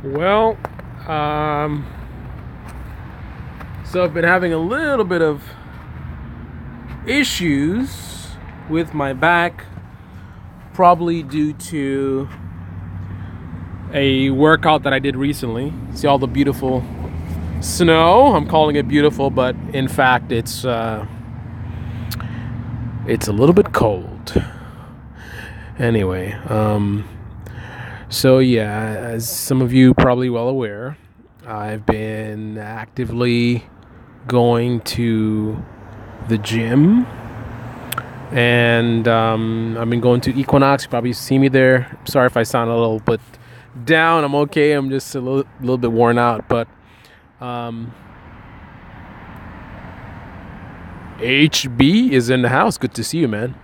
Well, um, so I've been having a little bit of issues with my back, probably due to a workout that I did recently. See all the beautiful snow? I'm calling it beautiful, but in fact, it's a little bit cold. Anyway, so yeah, as some of you probably well aware, I've been actively going to the gym, and I've been going to Equinox. You probably see me there. Sorry if I sound a little bit down. I'm okay. I'm just a little bit worn out, but HB is in the house. Good to see you, man.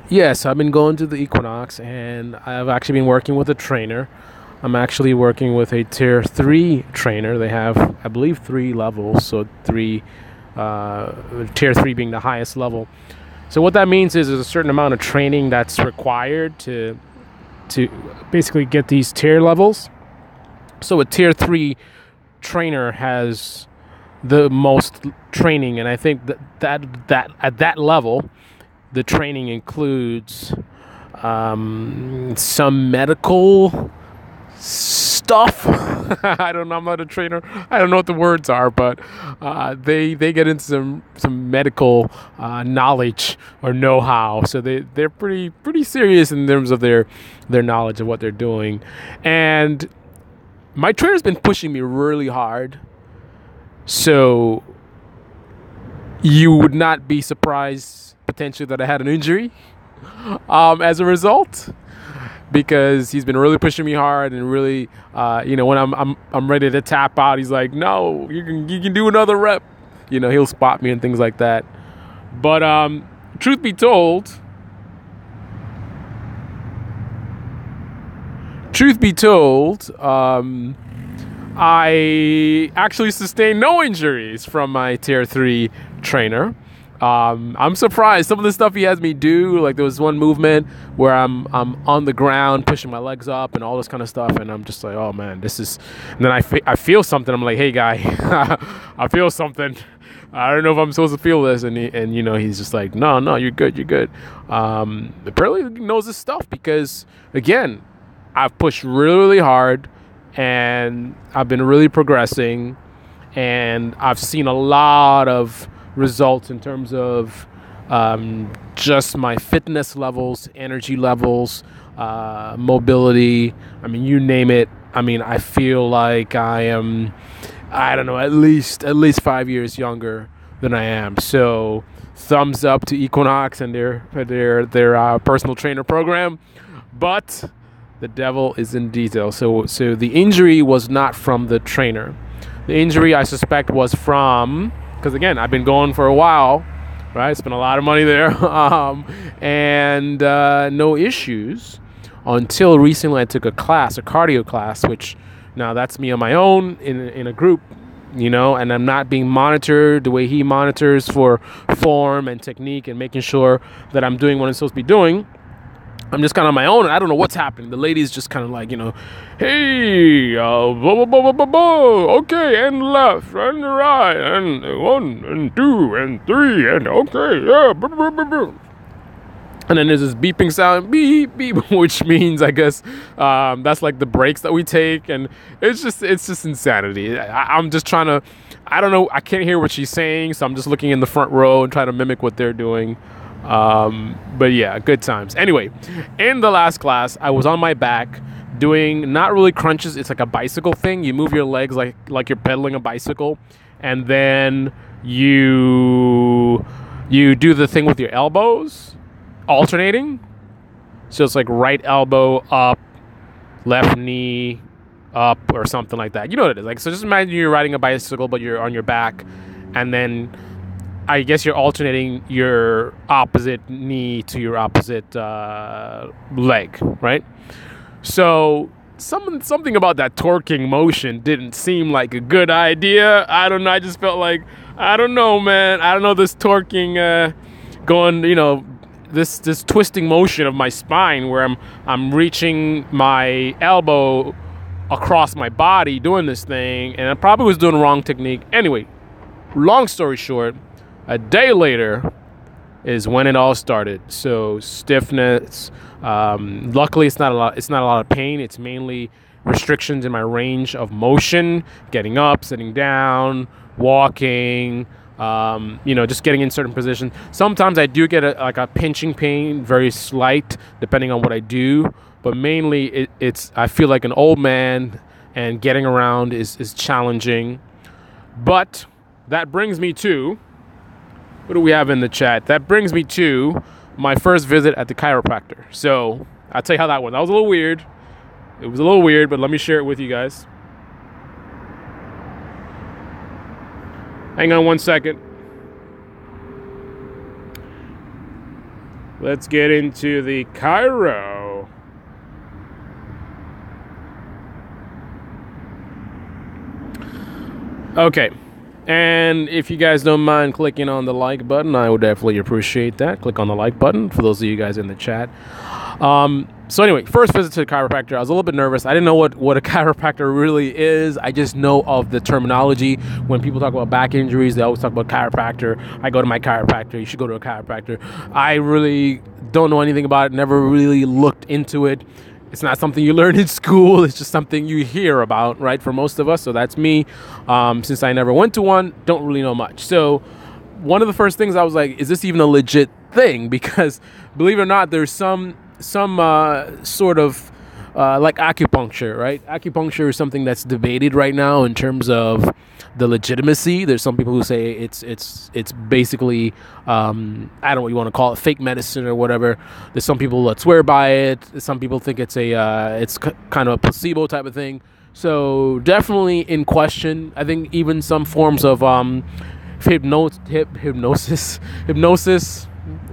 Yes, I've been going to the Equinox, and I've actually been working with a trainer. I'm actually working with a tier 3 trainer. They have, I believe, 3 levels, so tier 3 being the highest level. So what that means is there's a certain amount of training that's required to basically get these tier levels. So a tier 3 trainer has the most training, and I think that at that level, the training includes some medical stuff. I don't know. I'm not a trainer. I don't know what the words are, but they get into some medical knowledge or know-how. So they're pretty serious in terms of their knowledge of what they're doing. And my trainer's been pushing me really hard. So you would not be surprised potentially that I had an injury as a result, because he's been really pushing me hard and really, when I'm ready to tap out, he's like, "No, you can do another rep." He'll spot me and things like that. But truth be told, I actually sustained no injuries from my tier 3 trainer. I'm surprised. Some of the stuff he has me do, like there was one movement where I'm on the ground pushing my legs up and all this kind of stuff, and I'm just like, oh man, this is. And then I feel something. I'm like, hey guy, I feel something. I don't know if I'm supposed to feel this, and he's just like, no, you're good. Apparently he knows his stuff, because again, I've pushed really hard, and I've been really progressing, and I've seen a lot of results in terms of just my fitness levels, energy levels, mobility. I mean, you name it. I mean, I feel like I am, I don't know, at least 5 years younger than I am. So thumbs up to Equinox and their personal trainer program. But the devil is in detail. So the injury was not from the trainer. The injury, I suspect, was from, because again, I've been going for a while, right? Spent a lot of money there, and no issues until recently. I took a cardio class, which now that's me on my own in a group, and I'm not being monitored the way he monitors for form and technique and making sure that I'm doing what I'm supposed to be doing. I'm just kind of on my own, and I don't know what's happening. The lady's just kind of like, hey, blah, blah, blah, blah, blah, blah. Okay, and left, and right, and 1, and 2, and 3, and okay, yeah, blah, blah, blah, blah. And then there's this beeping sound, beep, beep, which means, I guess, that's like the breaks that we take, and it's just insanity. I'm just trying to, I don't know, I can't hear what she's saying, so I'm just looking in the front row and trying to mimic what they're doing. But yeah, good times. Anyway, in the last class, I was on my back doing not really crunches. It's like a bicycle thing. You move your legs like you're pedaling a bicycle, and then you do the thing with your elbows alternating. So it's like right elbow up, left knee up, or something like that. You know what it is. Like, so just imagine you're riding a bicycle, but you're on your back, and then I guess you're alternating your opposite knee to your opposite leg, right? So something about that torquing motion didn't seem like a good idea. I don't know. I just felt like, I don't know, man. I don't know, this torquing going, this twisting motion of my spine where I'm reaching my elbow across my body doing this thing, and I probably was doing the wrong technique. Anyway, long story short, a day later is when it all started. So stiffness. Luckily, it's not a lot. It's not a lot of pain. It's mainly restrictions in my range of motion, getting up, sitting down, walking. Just getting in certain positions. Sometimes I do get a pinching pain, very slight, depending on what I do. But mainly, it's I feel like an old man, and getting around is challenging. But that brings me to, what do we have in the chat? That brings me to my first visit at the chiropractor. So I'll tell you how that went. That was a little weird. It was a little weird, but let me share it with you guys. Hang on one second. Let's get into the chiro. Okay. And if you guys don't mind clicking on the like button, I would definitely appreciate that. Click on the like button for those of you guys in the chat. So anyway, first visit to the chiropractor. I was a little bit nervous. I didn't know what a chiropractor really is. I just know of the terminology. When people talk about back injuries, they always talk about chiropractor. I go to my chiropractor. You should go to a chiropractor. I really don't know anything about it. Never really looked into it. It's not something you learn in school. It's just something you hear about, right, for most of us. So that's me. Since I never went to one, don't really know much. So one of the first things I was like, is this even a legit thing? Because believe it or not, there's some sort of like acupuncture, right? Acupuncture is something that's debated right now in terms of the legitimacy. There's some people who say it's basically I don't know what you want to call it, fake medicine or whatever. There's some people that swear by it. Some people think it's kind of a placebo type of thing. So definitely in question. I think even some forms of hypnosis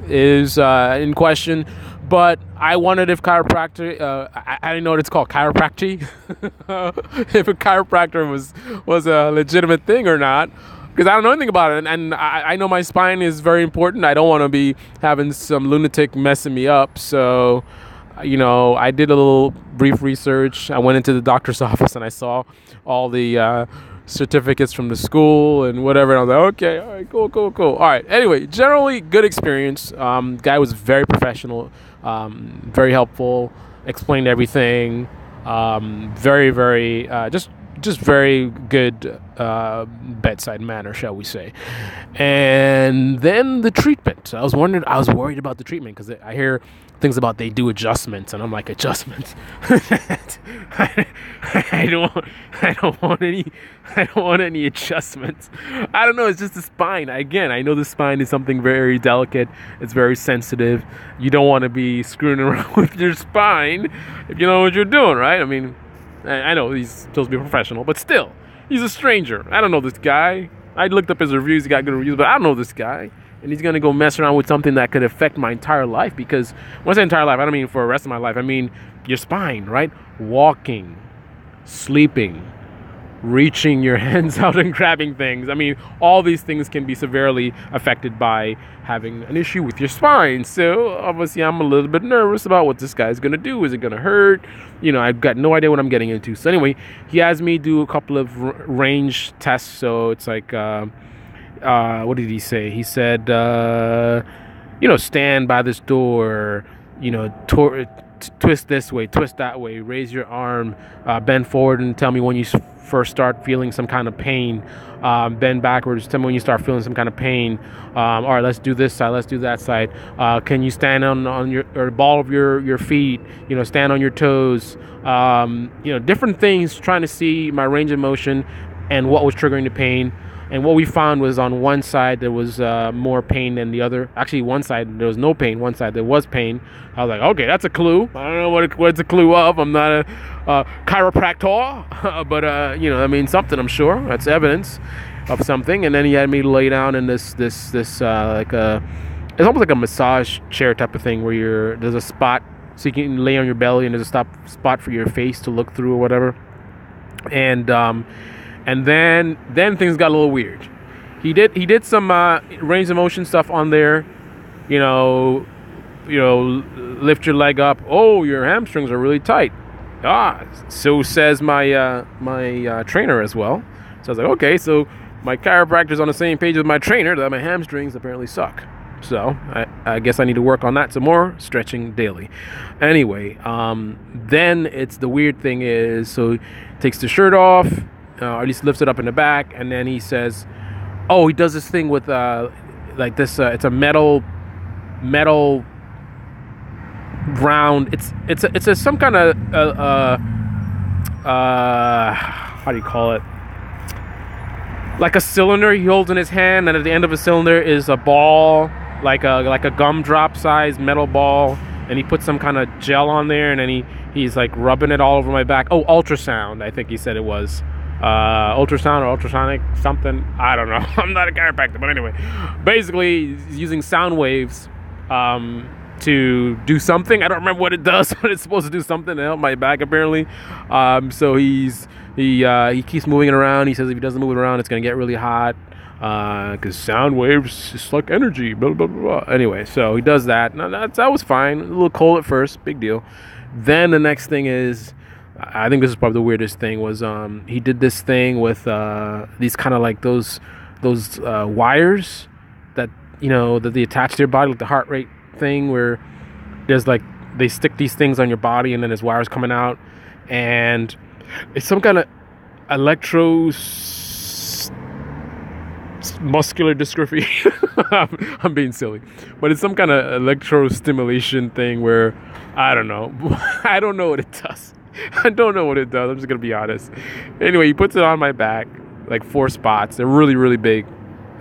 is in question. But I wondered if chiropractor, I didn't know what it's called, chiropractic, if a chiropractor was a legitimate thing or not, because I don't know anything about it. And I know my spine is very important. I don't want to be having some lunatic messing me up. So, I did a little brief research. I went into the doctor's office and I saw all the certificates from the school and whatever. And I was like, okay, all right, cool. All right. Anyway, generally good experience. Guy was very professional, very helpful, explained everything. Very, very, just very good bedside manner, shall we say. And then the treatment. I was worried about the treatment because I hear things about they do adjustments, and I'm like, adjustments? I don't want any adjustments. I don't know. It's just the spine. Again, I know the spine is something very delicate. It's very sensitive. You don't want to be screwing around with your spine if you know what you're doing, right? I mean, I know he's supposed to be a professional, but still, he's a stranger. I don't know this guy. I looked up his reviews. He got good reviews, but I don't know this guy. And he's going to go mess around with something that could affect my entire life. Because when I say entire life, I don't mean for the rest of my life. I mean your spine, right? Walking, sleeping, reaching your hands out and grabbing things. I mean, all these things can be severely affected by having an issue with your spine. So obviously I'm a little bit nervous about what this guy's going to do. Is it going to hurt? I've got no idea what I'm getting into. So anyway, he has me do a couple of range tests. So it's like, what did he say? He said, stand by this door, twist this way, twist that way, raise your arm, bend forward and tell me when you first start feeling some kind of pain, bend backwards, tell me when you start feeling some kind of pain. All right, let's do this side, let's do that side. Can you stand on your or ball of your feet, stand on your toes, different things, trying to see my range of motion and what was triggering the pain. And what we found was on one side there was more pain than the other. Actually, one side there was no pain. One side there was pain. I was like, okay, that's a clue. I don't know what it's a clue of. I'm not a chiropractor, but I mean something. I'm sure that's evidence of something. And then he had me lay down in this it's almost like a massage chair type of thing where there's a spot so you can lay on your belly and there's a spot for your face to look through or whatever. And then things got a little weird. He did some range of motion stuff on there. Lift your leg up. Oh, your hamstrings are really tight. So says my trainer as well. So I was like, okay, so my chiropractor's on the same page with my trainer that my hamstrings apparently suck. So I guess I need to work on that some more, stretching daily. Anyway, then it's the weird thing is, so he takes the shirt off, or at least lifts it up in the back, and then he says, oh, he does this thing with like this. It's a metal round. It's some kind of how do you call it? Like a cylinder he holds in his hand, and at the end of a cylinder is a ball, like a gumdrop size metal ball, and he puts some kind of gel on there, and then he's like rubbing it all over my back. Oh, ultrasound, I think he said it was. Ultrasound or ultrasonic something, I don't know. I'm not a chiropractor, but anyway, basically he's using sound waves to do something. I don't remember what it does, but it's supposed to do something to help my back apparently. So he keeps moving it around. He says if he doesn't move it around, it's gonna get really hot because sound waves is like energy, blah, blah, blah, blah. Anyway, so he does that. Now, that was fine. A little cold at first, big deal. Then the next thing is, I think this is probably the weirdest thing, was he did this thing with these kind of like those wires that, you know, that they attach to your body, like the heart rate thing, where there's like, they stick these things on your body and then there's wires coming out, and it's some kind of muscular dystrophy. I'm being silly, but it's some kind of electro stimulation thing where I don't know. I don't know what it does. I don't know what it does. I'm just gonna be honest. Anyway, he puts it on my back, like 4 spots. They're really, really big,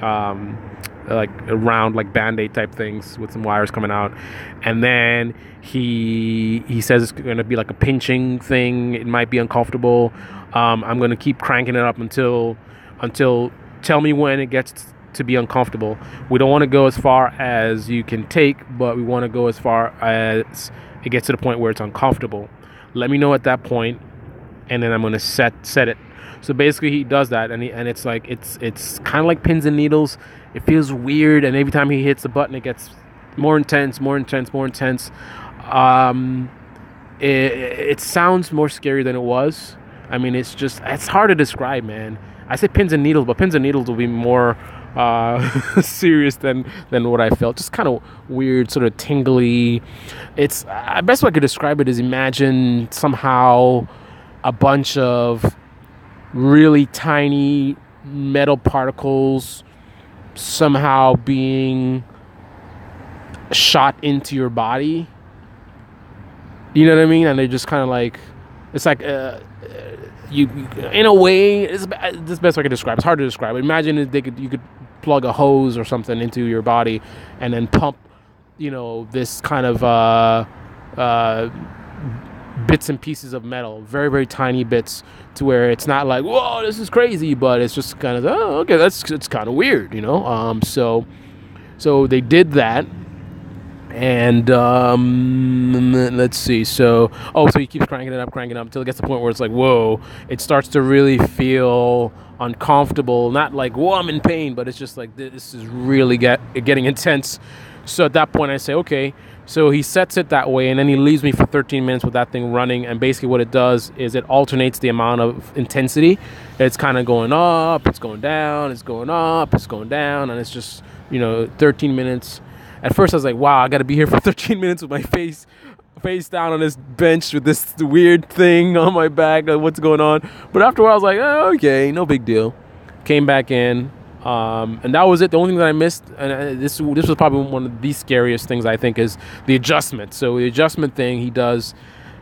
like round, like Band-Aid type things with some wires coming out. And then he says it's gonna be like a pinching thing. It might be uncomfortable. I'm gonna keep cranking it up until tell me when it gets to be uncomfortable. We don't want to go as far as you can take, but we want to go as far as it gets to the point where it's uncomfortable. Let me know at that point, and then I'm gonna set it. So basically, he does that, and it's like it's kind of like pins and needles. It feels weird, and every time he hits the button, it gets more intense. It sounds more scary than it was. I mean, it's hard to describe, man. I say pins and needles, but pins and needles will be more serious than what I felt. Just kind of weird, sort of tingly. It's best way I could describe it is, imagine somehow a bunch of really tiny metal particles somehow being shot into your body. You know what I mean? And they're just kind of like, it's like you in a way, it's the best I could describe. It's hard to describe. Imagine if you could plug a hose or something into your body and then pump, you know, this kind of bits and pieces of metal, very, very tiny bits, to where it's not like, whoa, this is crazy, but it's just kind of, oh, okay, it's kind of weird, you know. So they did that. And let's see. So he keeps cranking it up until it gets to the point where it's like, whoa, it starts to really feel uncomfortable. Not like, whoa, I'm in pain, but it's just like, this is really getting intense. So at that point I say, okay. So he sets it that way, and then he leaves me for 13 minutes with that thing running. And basically what it does is it alternates the amount of intensity. It's kind of going up, it's going down, it's going up, it's going down, and it's just, you know, 13 minutes. At first I was like, wow, I got to be here for 13 minutes with my face down on this bench with this weird thing on my back. What's going on? But after a while I was like, oh, okay, no big deal. Came back in, and that was it. The only thing that I missed, and this was probably one of the scariest things, I think, is the adjustment. So the adjustment thing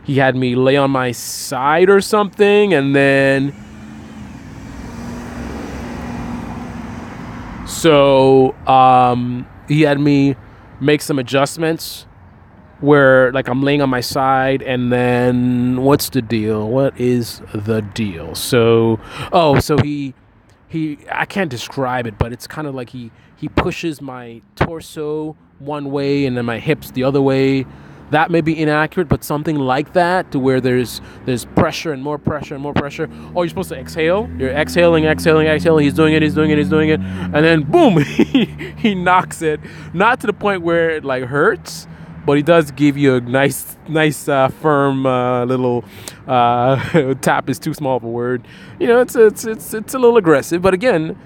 he had me lay on my side or something, and then he had me make some adjustments where, like, I'm laying on my side, and then what's the deal? What is the deal? So he I can't describe it, but it's kind of like he pushes my torso one way and then my hips the other way. That may be inaccurate, but something like that, to where there's pressure and more pressure and more pressure. Oh, you're supposed to exhale. You're exhaling. He's doing it. And then boom, he knocks it. Not to the point where it like hurts, but he does give you a nice, firm little tap is too small of a word. You know, it's a little aggressive, but again,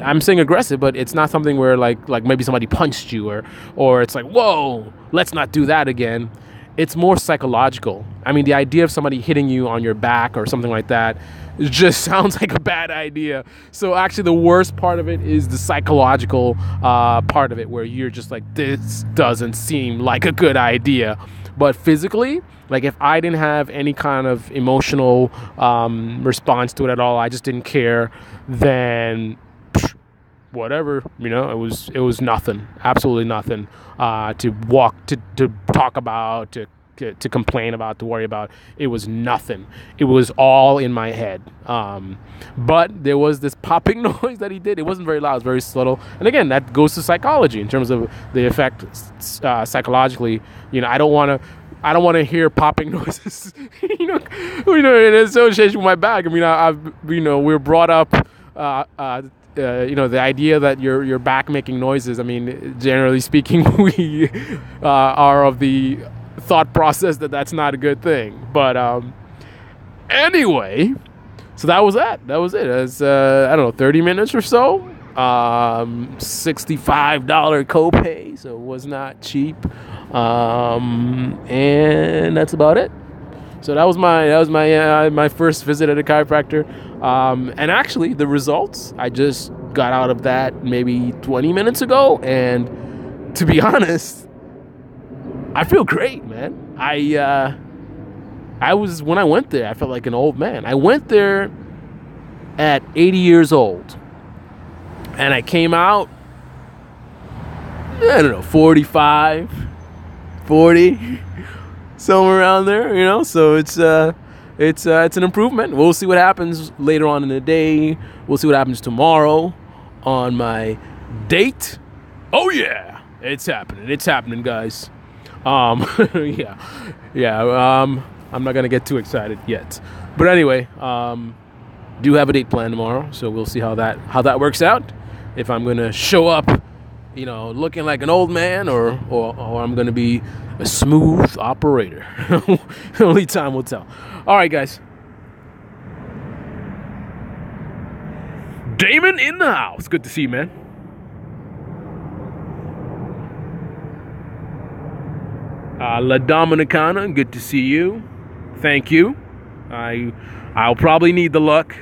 I'm saying aggressive, but it's not something where like maybe somebody punched you or it's like, whoa, let's not do that again. It's more psychological. I mean, the idea of somebody hitting you on your back or something like that just sounds like a bad idea. So actually the worst part of it is the psychological part of it, where you're just like, this doesn't seem like a good idea. But physically, like if I didn't have any kind of emotional response to it at all, I just didn't care, then whatever, you know, it was nothing, absolutely nothing to talk about, to complain about, to worry about. It was nothing. It was all in my head. But there was this popping noise that he did. It wasn't very loud. It was very subtle. And again, that goes to psychology in terms of the effect psychologically. You know, I don't want to hear popping noises. you know, in association with my back. I mean, we're brought up. The idea that your back making noises. I mean, generally speaking, we are of the thought process that that's not a good thing. But anyway, so that was that. That was it. It's I don't know, 30 minutes or so. $65 copay, so it was not cheap. And that's about it. So that was my first visit at a chiropractor. And actually, the results, I just got out of that maybe 20 minutes ago. And to be honest, I feel great, man. When I went there, I felt like an old man. I went there at 80 years old. And I came out, I don't know, 45, 40, somewhere around there, you know. So it's an improvement. We'll see what happens later on in the day. We'll see what happens tomorrow on my date. Oh yeah, it's happening, guys. Yeah. I'm not gonna get too excited yet, but anyway, do have a date planned tomorrow, so we'll see how that works out. If I'm gonna show up, you know, looking like an old man, or I'm gonna be a smooth operator. Only time will tell. All right, guys. Damon in the house. Good to see you, man. La Dominicana. Good to see you. Thank you. I'll probably need the luck.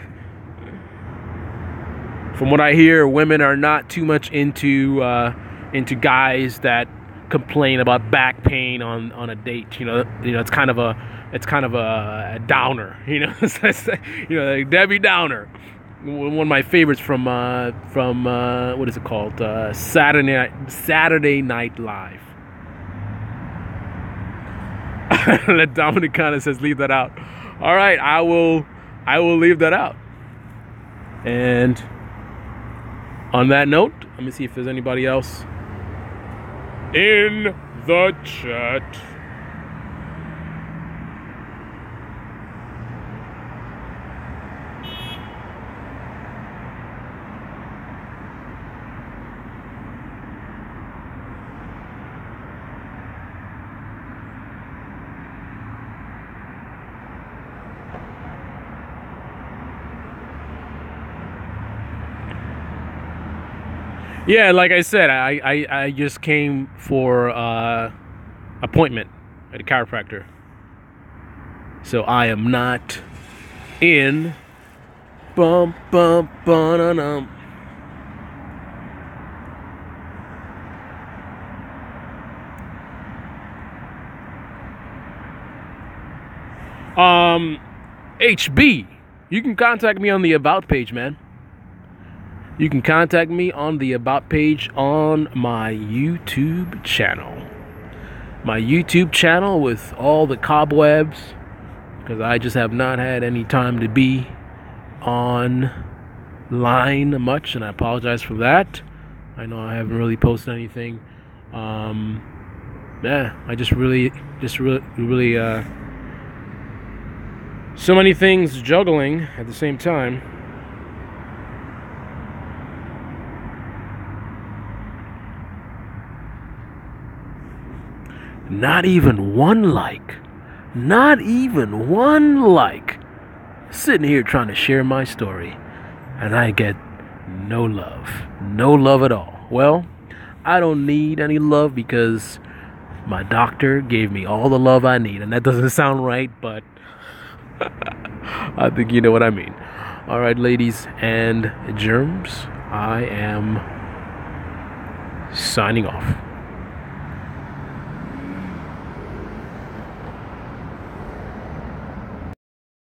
From what I hear, women are not too much into guys that complain about back pain on a date. You know, it's kind of a downer. You know, like Debbie Downer. One of my favorites from what is it called? Saturday Night Live. Let Dominicana says leave that out. All right, I will leave that out. And on that note, let me see if there's anybody else in the chat. Yeah, like I said, I just came for appointment at a chiropractor. So I am not in bum bum ba-da-dum. HB, you can contact me on the About page, man. You can contact me on the About page on my YouTube channel. My YouTube channel with all the cobwebs, because I just have not had any time to be online much, and I apologize for that. I know I haven't really posted anything. Yeah, I just really so many things juggling at the same time. Not even one like. Not even one like. Sitting here trying to share my story, and I get no love. No love at all. Well, I don't need any love because my doctor gave me all the love I need. And that doesn't sound right, but I think you know what I mean. All right, ladies and germs, I am signing off.